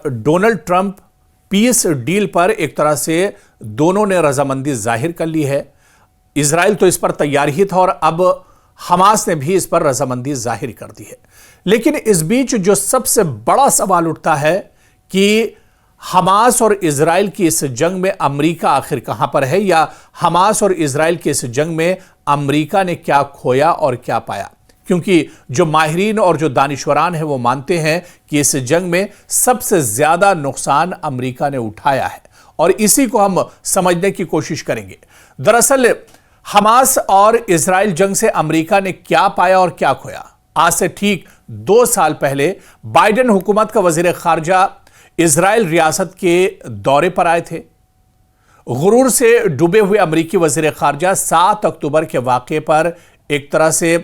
Donald Trump پیس deal پر ایک طرح سے دونوں نے رضامندی ظاہر کر لی ہے۔ اسرائیل تو اس پر تیار ہی تھا اور اب حماس نے بھی اس پر رضامندی ظاہر کر دی ہے۔ لیکن اس بیچ جو سب سے بڑا سوال اٹھتا ہے کہ حماس اور اسرائیل کی اس جنگ میں امریکہ آخر کہاں پر ہے، یا حماس اور اسرائیل کی اس جنگ میں امریکہ نے کیا کھویا اور کیا پایا؟ کیونکہ جو ماہرین اور جو دانشوران ہیں وہ مانتے ہیں کہ اس جنگ میں سب سے زیادہ نقصان امریکہ نے اٹھایا ہے، اور اسی کو ہم سمجھنے کی کوشش کریں گے۔ دراصل حماس اور اسرائیل جنگ سے امریکہ نے کیا پایا اور کیا کھویا؟ آج سے ٹھیک 2 سال پہلے بائیڈن حکومت کا وزیر خارجہ اسرائیل ریاست کے دورے پر آئے تھے۔ غرور سے ڈوبے ہوئے امریکی وزیر خارجہ 7 اکتوبر کے واقعے پر ایک طرح سے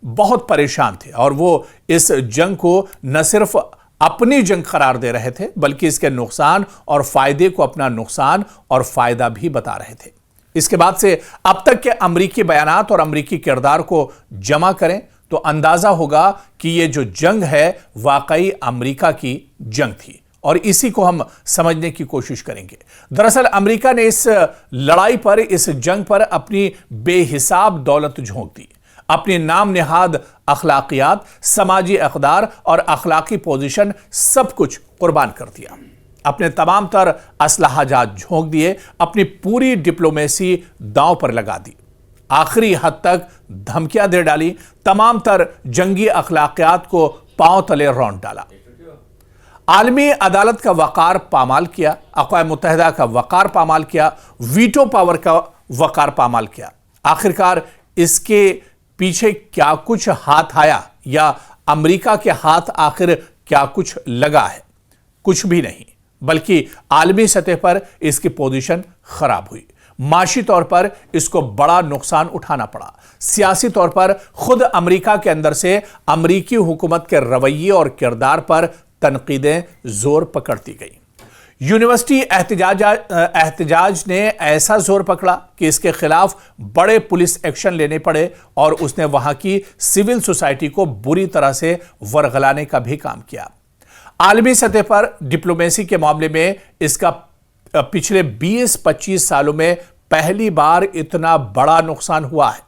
بہت پریشان تھے، اور وہ اس جنگ کو نہ صرف اپنی جنگ قرار دے رہے تھے بلکہ اس کے نقصان اور فائدے کو اپنا نقصان اور فائدہ بھی بتا رہے تھے۔ اس کے بعد سے اب تک کے امریکی بیانات اور امریکی کردار کو جمع کریں تو اندازہ ہوگا کہ یہ جو جنگ ہے واقعی امریکہ کی جنگ تھی، اور اسی کو ہم سمجھنے کی کوشش کریں گے۔ دراصل امریکہ نے اس لڑائی پر، اس جنگ پر اپنی بے حساب دولت جھونک دی، اپنی نام نہاد اخلاقیات، سماجی اقدار اور اخلاقی پوزیشن سب کچھ قربان کر دیا، اپنے تمام تر اسلحہ جات جھونک دیے، اپنی پوری ڈپلومیسی داؤں پر لگا دی، آخری حد تک دھمکیاں دے ڈالی، تمام تر جنگی اخلاقیات کو پاؤں تلے رونڈ ڈالا، عالمی عدالت کا وقار پامال کیا، اقوام متحدہ کا وقار پامال کیا، ویٹو پاور کا وقار پامال کیا۔ آخرکار اس کے پیچھے کیا کچھ ہاتھ آیا، یا امریکہ کے ہاتھ آخر کیا کچھ لگا ہے؟ کچھ بھی نہیں، بلکہ عالمی سطح پر اس کی پوزیشن خراب ہوئی، معاشی طور پر اس کو بڑا نقصان اٹھانا پڑا، سیاسی طور پر خود امریکہ کے اندر سے امریکی حکومت کے رویے اور کردار پر تنقیدیں زور پکڑتی گئیں۔ یونیورسٹی احتجاج نے ایسا زور پکڑا کہ اس کے خلاف بڑے پولیس ایکشن لینے پڑے، اور اس نے وہاں کی سول سوسائٹی کو بری طرح سے ورغلانے کا بھی کام کیا۔ عالمی سطح پر ڈپلومیسی کے معاملے میں اس کا پچھلے 20-25 سالوں میں پہلی بار اتنا بڑا نقصان ہوا ہے۔